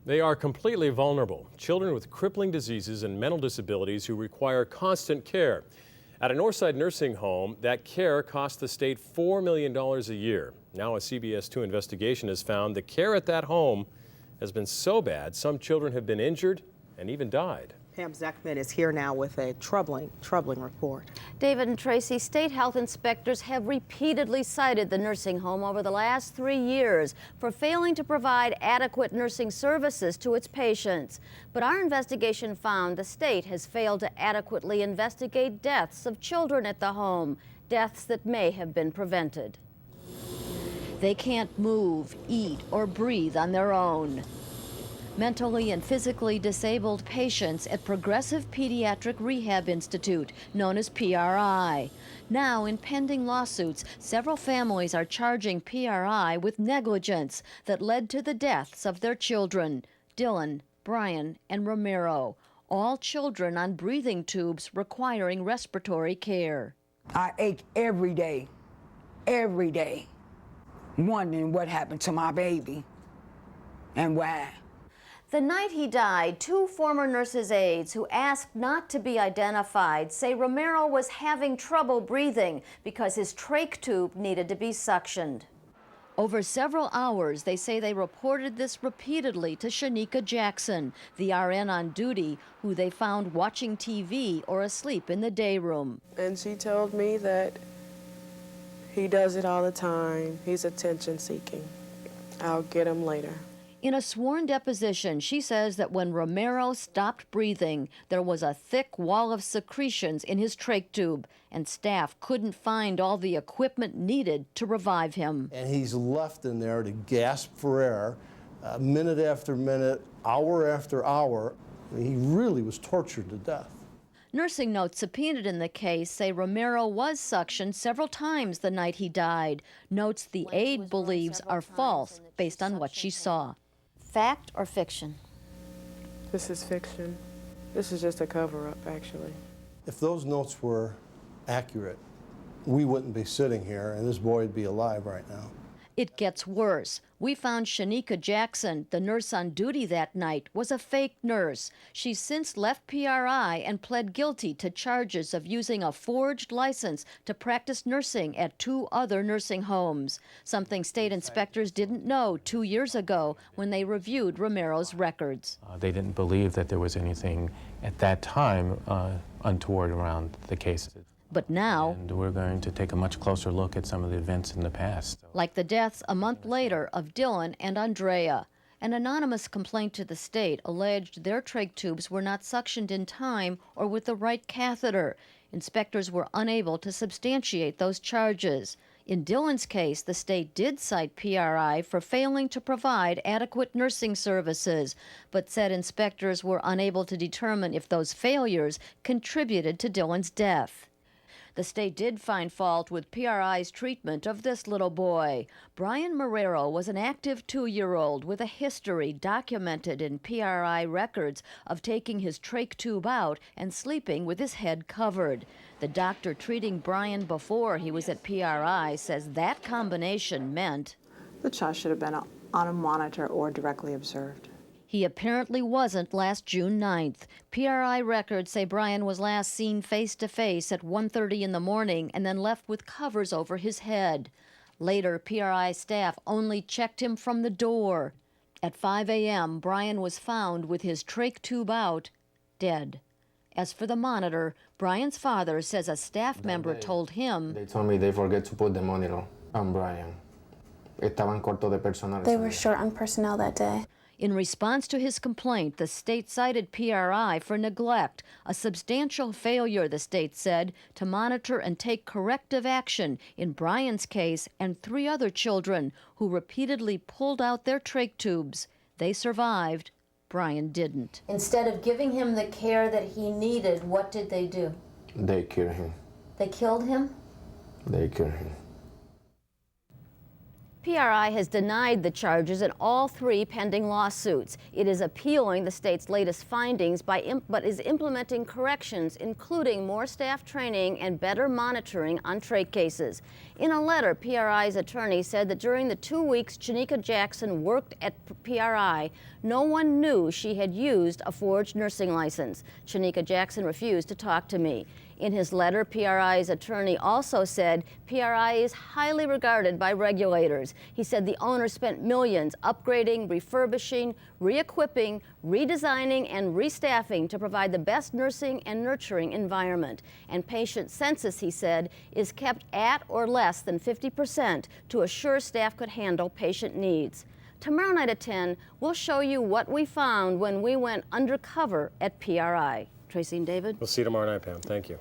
They are completely vulnerable. Children with crippling diseases and mental disabilities who require constant care. At a Northside nursing home, that care costs the state $4 million a year. Now a CBS 2 investigation has found the care at that home has been so bad, some children have been injured and even died. Pam Zechman is here now with a troubling report. David and Tracy, state health inspectors have repeatedly cited the nursing home over the last 3 years for failing to provide adequate nursing services to its patients. But our investigation found the state has failed to adequately investigate deaths of children at the home, deaths that may have been prevented. They can't move, eat, or breathe on their own. Mentally and physically disabled patients at Progressive Pediatric Rehab Institute, known as PRI. Now, in pending lawsuits, several families are charging PRI with negligence that led to the deaths of their children, Dylan, Brian, and Romero, all children on breathing tubes requiring respiratory care. I ache every day, wondering what happened to my baby and why. The night he died, 2 former nurses' aides who asked not to be identified say Romero was having trouble breathing because his trach tube needed to be suctioned. Over several hours, they say they reported this repeatedly to Shanika Jackson, the RN on duty, who they found watching TV or asleep in the day room. And she told me that he does it all the time. He's attention seeking. I'll get him later. In a sworn deposition, she says that when Romero stopped breathing, there was a thick wall of secretions in his trach tube, and staff couldn't find all the equipment needed to revive him. And he's left in there to gasp for air, minute after minute, hour after hour. He really was tortured to death. Nursing notes subpoenaed in the case say Romero was suctioned several times the night he died. Notes the aide believes are false based on what she saw. Fact or fiction? This is fiction. This is just a cover-up, actually. If those notes were accurate, we wouldn't be sitting here and this boy would be alive right now. It gets worse. We found Shanika Jackson, the nurse on duty that night, was a fake nurse. She's since left PRI and pled guilty to charges of using a forged license to practice nursing at 2 other nursing homes, something state inspectors didn't know 2 years ago when they reviewed Romero's records. They didn't believe that there was anything at that time untoward around the case. But now, and we're going to take a much closer look at some of the events in the past. Like the deaths a month later of Dylan and Andrea. An anonymous complaint to the state alleged their trach tubes were not suctioned in time or with the right catheter. Inspectors were unable to substantiate those charges. In Dylan's case, the state did cite PRI for failing to provide adequate nursing services, but said inspectors were unable to determine if those failures contributed to Dylan's death. The state did find fault with PRI's treatment of this little boy. Brian Marrero was an active 2-year-old with a history documented in PRI records of taking his trach tube out and sleeping with his head covered. The doctor treating Brian before he was at PRI says that combination meant the child should have been on a monitor or directly observed. He apparently wasn't last June 9th. PRI records say Brian was last seen face-to-face at 1:30 in the morning and then left with covers over his head. Later, PRI staff only checked him from the door. At 5 a.m., Brian was found with his trach tube out, dead. As for the monitor, Brian's father says a staff member told him, They told me they forget to put the monitor on Brian. Estaban corto de personal. They were short on personnel that day. In response to his complaint, the state cited PRI for neglect, a substantial failure, the state said, to monitor and take corrective action in Brian's case and 3 other children who repeatedly pulled out their trach tubes. They survived. Brian didn't. Instead of giving him the care that he needed, what did they do? They killed him. They killed him? They killed him. PRI has denied the charges in all 3 pending lawsuits. It is appealing the state's latest findings but is implementing corrections, including more staff training and better monitoring on trach cases. In a letter, PRI's attorney said that during the 2 weeks Chinika Jackson worked at PRI, no one knew she had used a forged nursing license. Chinika Jackson refused to talk to me. In his letter, PRI's attorney also said PRI is highly regarded by regulators. He said the owner spent millions upgrading, refurbishing, re-equipping, redesigning, and restaffing to provide the best nursing and nurturing environment. And patient census, he said, is kept at or less than 50% to assure staff could handle patient needs. Tomorrow night at 10, we'll show you what we found when we went undercover at PRI. Tracy and David? We'll see you tomorrow night, Pam. Thank you.